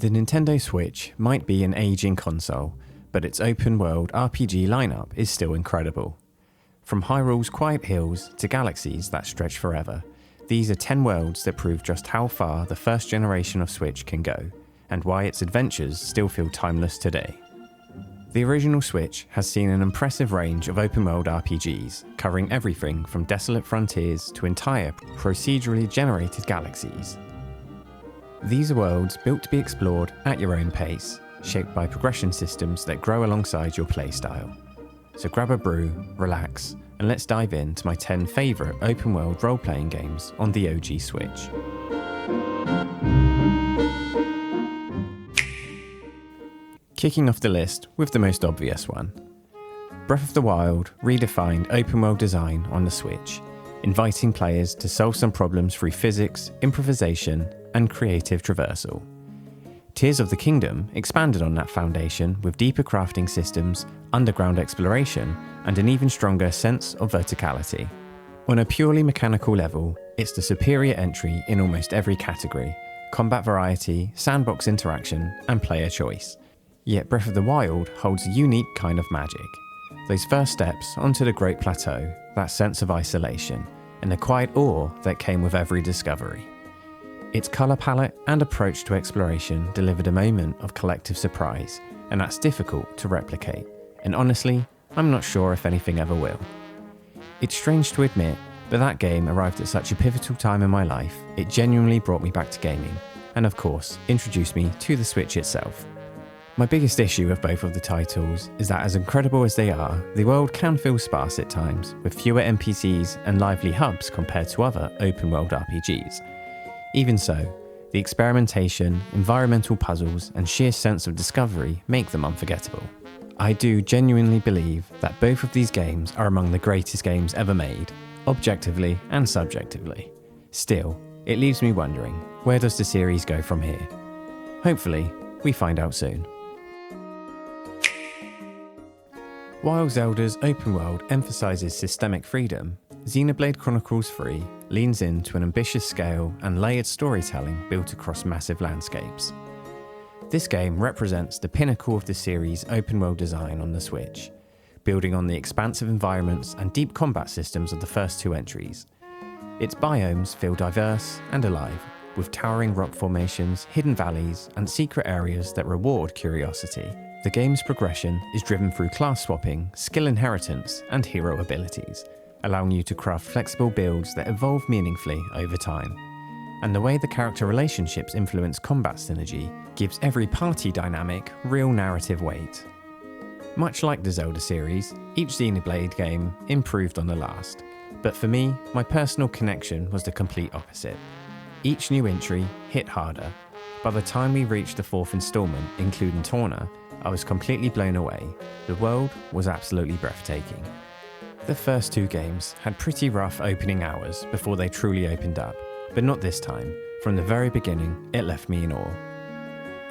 The Nintendo Switch might be an aging console, but its open-world RPG lineup is still incredible. From Hyrule's quiet hills to galaxies that stretch forever, these are 10 worlds that prove just how far the first generation of Switch can go, and why its adventures still feel timeless today. The original Switch has seen an impressive range of open-world RPGs, covering everything from desolate frontiers to entire procedurally generated galaxies. These are worlds built to be explored at your own pace, shaped by progression systems that grow alongside your playstyle. So grab a brew, relax, and let's dive into my 10 favourite open-world role-playing games on the OG Switch. Kicking off the list with the most obvious one. Breath of the Wild redefined open-world design on the Switch, inviting players to solve some problems through physics, improvisation, and creative traversal. Tears of the Kingdom expanded on that foundation with deeper crafting systems, underground exploration, and an even stronger sense of verticality. On a purely mechanical level, it's the superior entry in almost every category: combat variety, sandbox interaction, and player choice. Yet Breath of the Wild holds a unique kind of magic. Those first steps onto the Great Plateau, that sense of isolation, and the quiet awe that came with every discovery. Its colour palette and approach to exploration delivered a moment of collective surprise, and that's difficult to replicate, and honestly, I'm not sure if anything ever will. It's strange to admit, but that game arrived at such a pivotal time in my life, it genuinely brought me back to gaming, and of course, introduced me to the Switch itself. My biggest issue with both of the titles is that as incredible as they are, the world can feel sparse at times, with fewer NPCs and lively hubs compared to other open-world RPGs. Even so, the experimentation, environmental puzzles, and sheer sense of discovery make them unforgettable. I do genuinely believe that both of these games are among the greatest games ever made, objectively and subjectively. Still, it leaves me wondering, where does the series go from here? Hopefully, we find out soon. While Zelda's open world emphasises systemic freedom, Xenoblade Chronicles 3 leans into an ambitious scale and layered storytelling built across massive landscapes. This game represents the pinnacle of the series' open-world design on the Switch, building on the expansive environments and deep combat systems of the first two entries. Its biomes feel diverse and alive, with towering rock formations, hidden valleys, and secret areas that reward curiosity. The game's progression is driven through class swapping, skill inheritance, and hero abilities, allowing you to craft flexible builds that evolve meaningfully over time. And the way the character relationships influence combat synergy gives every party dynamic real narrative weight. Much like the Zelda series, each Xenoblade game improved on the last, but for me, my personal connection was the complete opposite. Each new entry hit harder. By the time we reached the fourth installment, including Torna, I was completely blown away. The world was absolutely breathtaking. The first two games had pretty rough opening hours before they truly opened up, but not this time. From the very beginning, it left me in awe.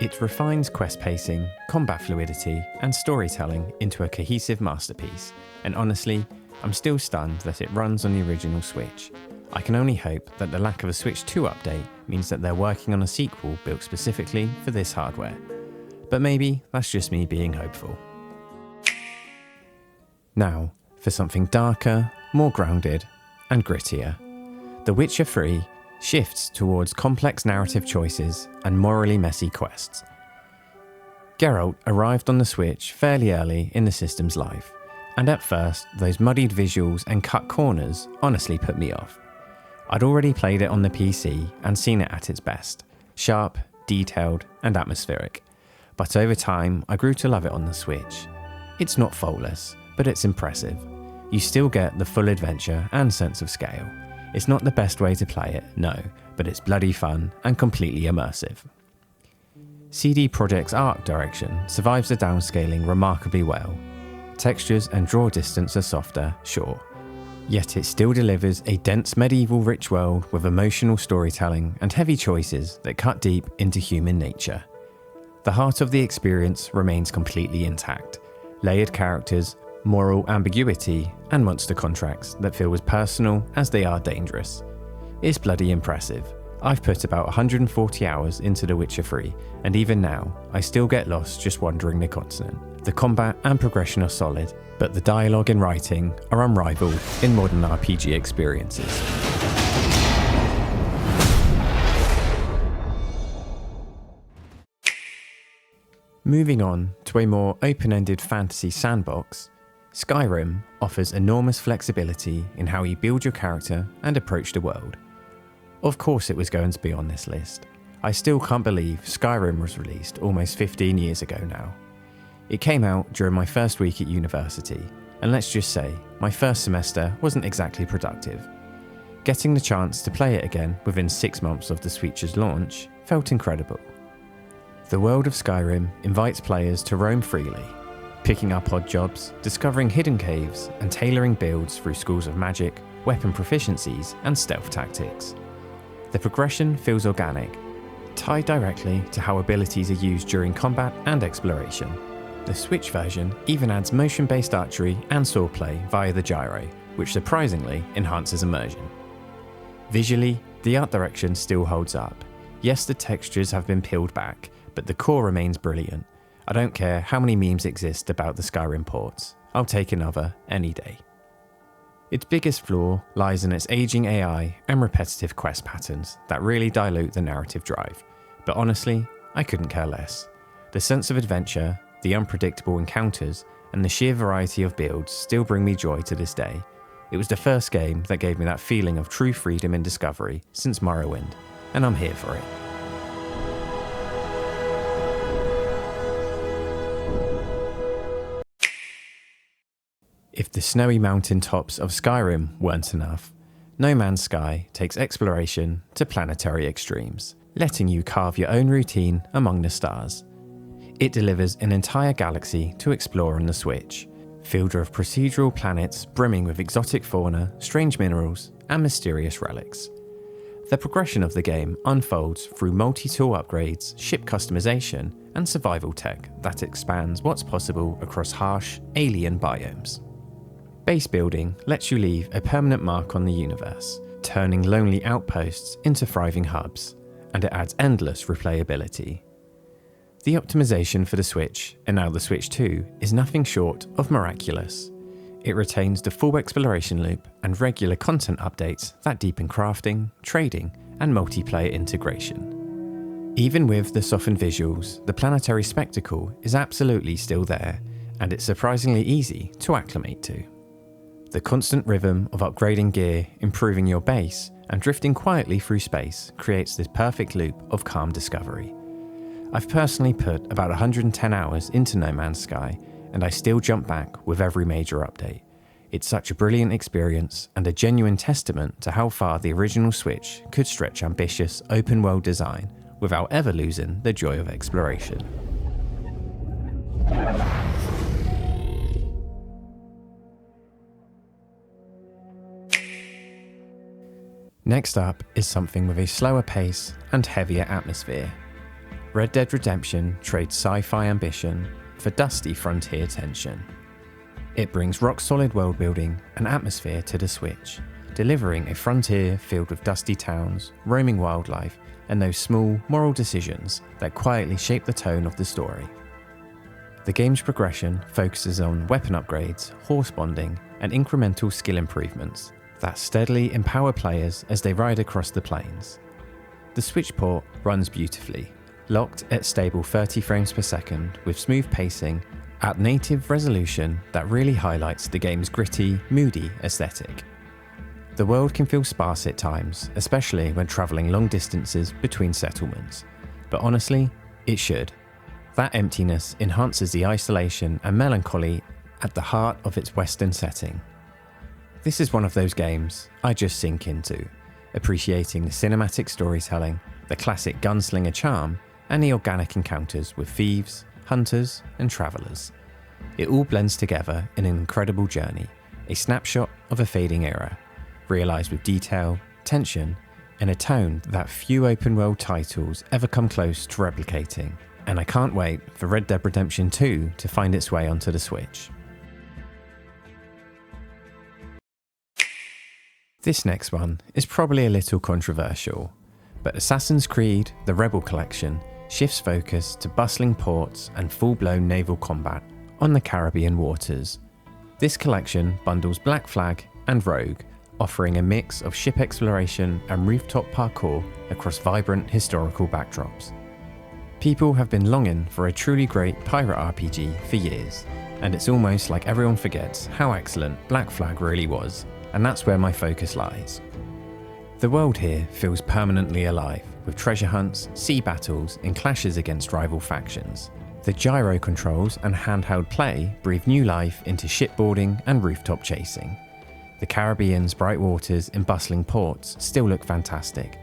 It refines quest pacing, combat fluidity, and storytelling into a cohesive masterpiece, and honestly, I'm still stunned that it runs on the original Switch. I can only hope that the lack of a Switch 2 update means that they're working on a sequel built specifically for this hardware. But maybe that's just me being hopeful. Now, for something darker, more grounded, and grittier. The Witcher 3 shifts towards complex narrative choices and morally messy quests. Geralt arrived on the Switch fairly early in the system's life, and at first, those muddied visuals and cut corners honestly put me off. I'd already played it on the PC and seen it at its best, sharp, detailed, and atmospheric. But over time, I grew to love it on the Switch. It's not faultless, but it's impressive. You still get the full adventure and sense of scale. It's not the best way to play it, no, but it's bloody fun and completely immersive. CD Projekt's art direction survives the downscaling remarkably well. Textures and draw distance are softer, sure. Yet it still delivers a dense medieval rich world with emotional storytelling and heavy choices that cut deep into human nature. The heart of the experience remains completely intact. Layered characters, moral ambiguity, and monster contracts that feel as personal as they are dangerous. It's bloody impressive. I've put about 140 hours into The Witcher 3, and even now, I still get lost just wandering the continent. The combat and progression are solid, but the dialogue and writing are unrivaled in modern RPG experiences. Moving on to a more open-ended fantasy sandbox, Skyrim offers enormous flexibility in how you build your character and approach the world. Of course it was going to be on this list. I still can't believe Skyrim was released almost 15 years ago now. It came out during my first week at university, and let's just say, my first semester wasn't exactly productive. Getting the chance to play it again within 6 months of the Switch's launch felt incredible. The world of Skyrim invites players to roam freely, picking up odd jobs, discovering hidden caves, and tailoring builds through schools of magic, weapon proficiencies, and stealth tactics. The progression feels organic, tied directly to how abilities are used during combat and exploration. The Switch version even adds motion-based archery and swordplay via the gyro, which surprisingly enhances immersion. Visually, the art direction still holds up. Yes, the textures have been peeled back, but the core remains brilliant. I don't care how many memes exist about the Skyrim ports, I'll take another any day. Its biggest flaw lies in its aging AI and repetitive quest patterns that really dilute the narrative drive, but honestly, I couldn't care less. The sense of adventure, the unpredictable encounters, and the sheer variety of builds still bring me joy to this day. It was the first game that gave me that feeling of true freedom and discovery since Morrowind, and I'm here for it. If the snowy mountain tops of Skyrim weren't enough, No Man's Sky takes exploration to planetary extremes, letting you carve your own routine among the stars. It delivers an entire galaxy to explore on the Switch, filled with procedural planets brimming with exotic fauna, strange minerals, and mysterious relics. The progression of the game unfolds through multi-tool upgrades, ship customization, and survival tech that expands what's possible across harsh, alien biomes. Base building lets you leave a permanent mark on the universe, turning lonely outposts into thriving hubs, and it adds endless replayability. The optimization for the Switch, and now the Switch 2, is nothing short of miraculous. It retains the full exploration loop and regular content updates that deepen crafting, trading, and multiplayer integration. Even with the softened visuals, the planetary spectacle is absolutely still there, and it's surprisingly easy to acclimate to. The constant rhythm of upgrading gear, improving your base, and drifting quietly through space creates this perfect loop of calm discovery. I've personally put about 110 hours into No Man's Sky, and I still jump back with every major update. It's such a brilliant experience and a genuine testament to how far the original Switch could stretch ambitious open-world design without ever losing the joy of exploration. Next up is something with a slower pace and heavier atmosphere. Red Dead Redemption trades sci-fi ambition for dusty frontier tension. It brings rock-solid world-building and atmosphere to the Switch, delivering a frontier filled with dusty towns, roaming wildlife, and those small, moral decisions that quietly shape the tone of the story. The game's progression focuses on weapon upgrades, horse bonding, and incremental skill improvements that steadily empower players as they ride across the plains. The Switch port runs beautifully, locked at stable 30 frames per second with smooth pacing at native resolution that really highlights the game's gritty, moody aesthetic. The world can feel sparse at times, especially when travelling long distances between settlements, but honestly, it should. That emptiness enhances the isolation and melancholy at the heart of its Western setting. This is one of those games I just sink into, appreciating the cinematic storytelling, the classic gunslinger charm, and the organic encounters with thieves, hunters, and travellers. It all blends together in an incredible journey, a snapshot of a fading era, realised with detail, tension, and a tone that few open-world titles ever come close to replicating, and I can't wait for Red Dead Redemption 2 to find its way onto the Switch. This next one is probably a little controversial, But Assassin's Creed: The Rebel Collection shifts focus to bustling ports and full-blown naval combat on the Caribbean waters. This collection bundles Black Flag and Rogue, offering a mix of ship exploration and rooftop parkour across vibrant historical backdrops. People have been longing for a truly great pirate RPG for years, and it's almost like everyone forgets how excellent Black Flag really was, and that's where my focus lies. The world here feels permanently alive, with treasure hunts, sea battles, and clashes against rival factions. The gyro controls and handheld play breathe new life into shipboarding and rooftop chasing. The Caribbean's bright waters and bustling ports still look fantastic,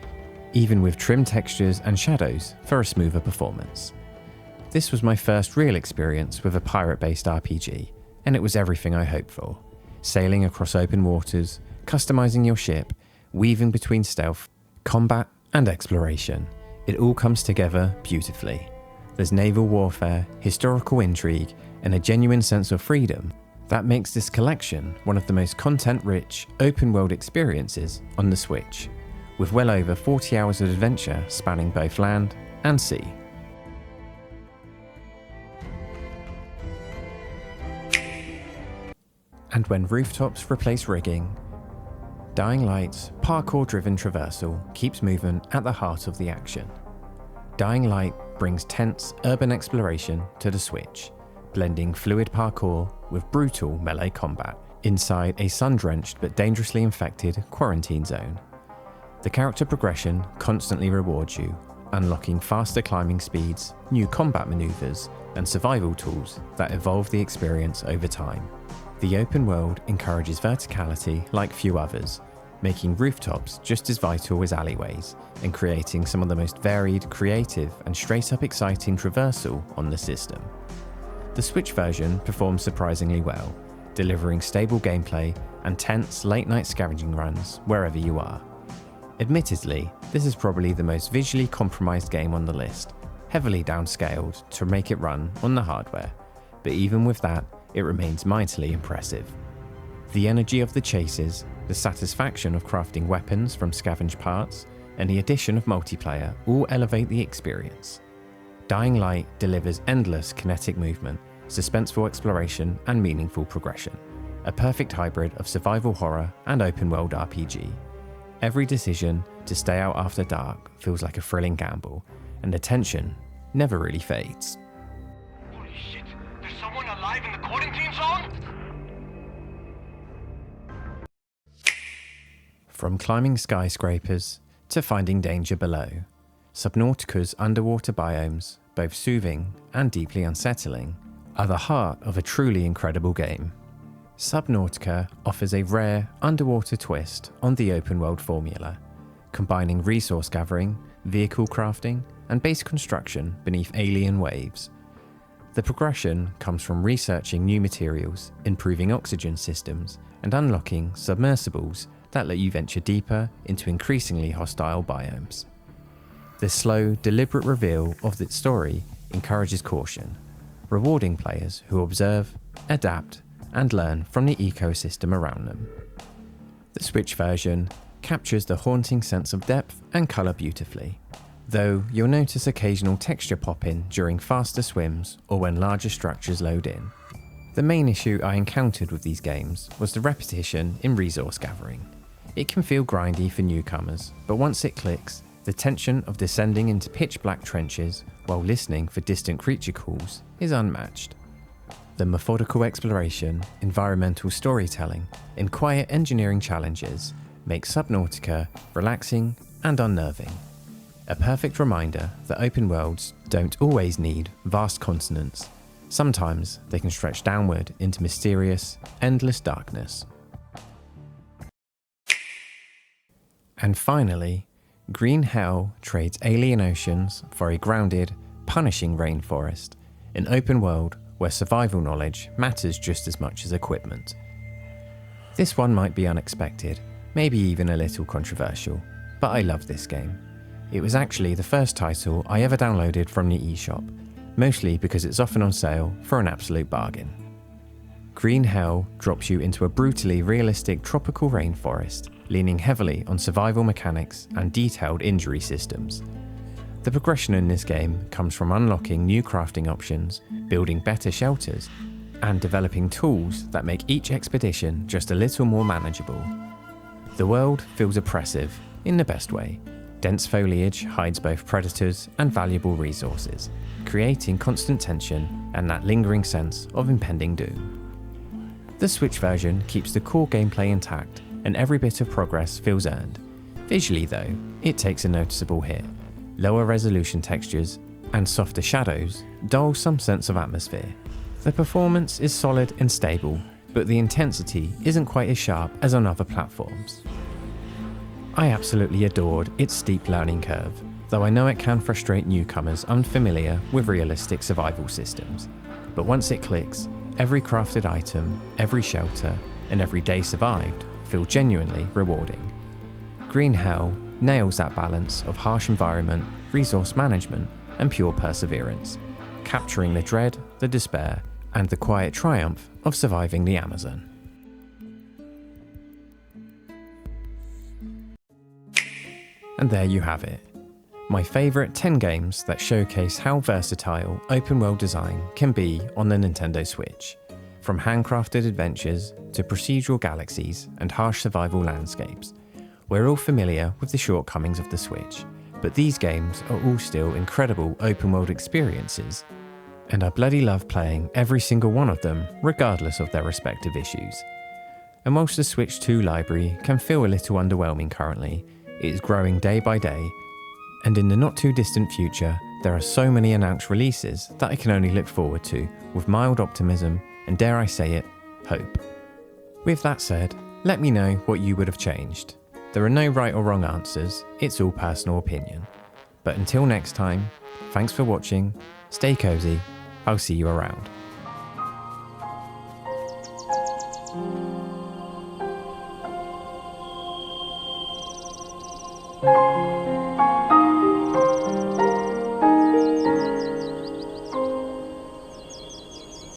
even with trim textures and shadows for a smoother performance. This was my first real experience with a pirate-based RPG, and it was everything I hoped for. Sailing across open waters, customizing your ship, weaving between stealth, combat, and exploration. It all comes together beautifully. There's naval warfare, historical intrigue, and a genuine sense of freedom that makes this collection one of the most content-rich, open-world experiences on the Switch, with well over 40 hours of adventure spanning both land and sea. And when rooftops replace rigging, Dying Light's parkour-driven traversal keeps movement at the heart of the action. Dying Light brings tense urban exploration to the Switch, blending fluid parkour with brutal melee combat inside a sun-drenched but dangerously infected quarantine zone. The character progression constantly rewards you, unlocking faster climbing speeds, new combat maneuvers, and survival tools that evolve the experience over time. The open world encourages verticality like few others, making rooftops just as vital as alleyways, and creating some of the most varied, creative, and straight-up exciting traversal on the system. The Switch version performs surprisingly well, delivering stable gameplay and tense late-night scavenging runs wherever you are. Admittedly, this is probably the most visually compromised game on the list, heavily downscaled to make it run on the hardware, but even with that, it remains mightily impressive. The energy of the chases, the satisfaction of crafting weapons from scavenged parts, and the addition of multiplayer all elevate the experience. Dying Light delivers endless kinetic movement, suspenseful exploration, and meaningful progression, a perfect hybrid of survival horror and open-world RPG. Every decision to stay out after dark feels like a thrilling gamble, and the tension never really fades. Holy shit! There's someone alive in the quarantine zone? From climbing skyscrapers to finding danger below, Subnautica's underwater biomes, both soothing and deeply unsettling, are the heart of a truly incredible game. Subnautica offers a rare underwater twist on the open world formula, combining resource gathering, vehicle crafting, and base construction beneath alien waves. The progression comes from researching new materials, improving oxygen systems, and unlocking submersibles that let you venture deeper into increasingly hostile biomes. The slow, deliberate reveal of its story encourages caution, rewarding players who observe, adapt, and learn from the ecosystem around them. The Switch version captures the haunting sense of depth and colour beautifully, though you'll notice occasional texture pop-in during faster swims or when larger structures load in. The main issue I encountered with these games was the repetition in resource gathering. It can feel grindy for newcomers, but once it clicks, the tension of descending into pitch-black trenches while listening for distant creature calls is unmatched. The methodical exploration, environmental storytelling, and quiet engineering challenges make Subnautica relaxing and unnerving. A perfect reminder that open worlds don't always need vast continents. Sometimes they can stretch downward into mysterious, endless darkness. And finally, Green Hell trades alien oceans for a grounded, punishing rainforest, an open world where survival knowledge matters just as much as equipment. This one might be unexpected, maybe even a little controversial, but I love this game. It was actually the first title I ever downloaded from the eShop, mostly because it's often on sale for an absolute bargain. Green Hell drops you into a brutally realistic tropical rainforest, leaning heavily on survival mechanics and detailed injury systems. The progression in this game comes from unlocking new crafting options, building better shelters, and developing tools that make each expedition just a little more manageable. The world feels oppressive, in the best way. Dense foliage hides both predators and valuable resources, creating constant tension and that lingering sense of impending doom. The Switch version keeps the core gameplay intact, and every bit of progress feels earned. Visually though, it takes a noticeable hit. Lower resolution textures and softer shadows dull some sense of atmosphere. The performance is solid and stable, but the intensity isn't quite as sharp as on other platforms. I absolutely adored its steep learning curve, though I know it can frustrate newcomers unfamiliar with realistic survival systems. But once it clicks, every crafted item, every shelter, and every day survived feel genuinely rewarding. Green Hell nails that balance of harsh environment, resource management, and pure perseverance, capturing the dread, the despair, and the quiet triumph of surviving the Amazon. And there you have it. My favourite 10 games that showcase how versatile open world design can be on the Nintendo Switch. From handcrafted adventures to procedural galaxies and harsh survival landscapes. We're all familiar with the shortcomings of the Switch, but these games are all still incredible open world experiences, and I bloody love playing every single one of them regardless of their respective issues. And whilst the Switch 2 library can feel a little underwhelming currently, it is growing day by day, and in the not too distant future, there are so many announced releases that I can only look forward to with mild optimism and, dare I say it, hope. With that said, let me know what you would have changed. There are no right or wrong answers, it's all personal opinion. But until next time, thanks for watching, stay cozy, I'll see you around.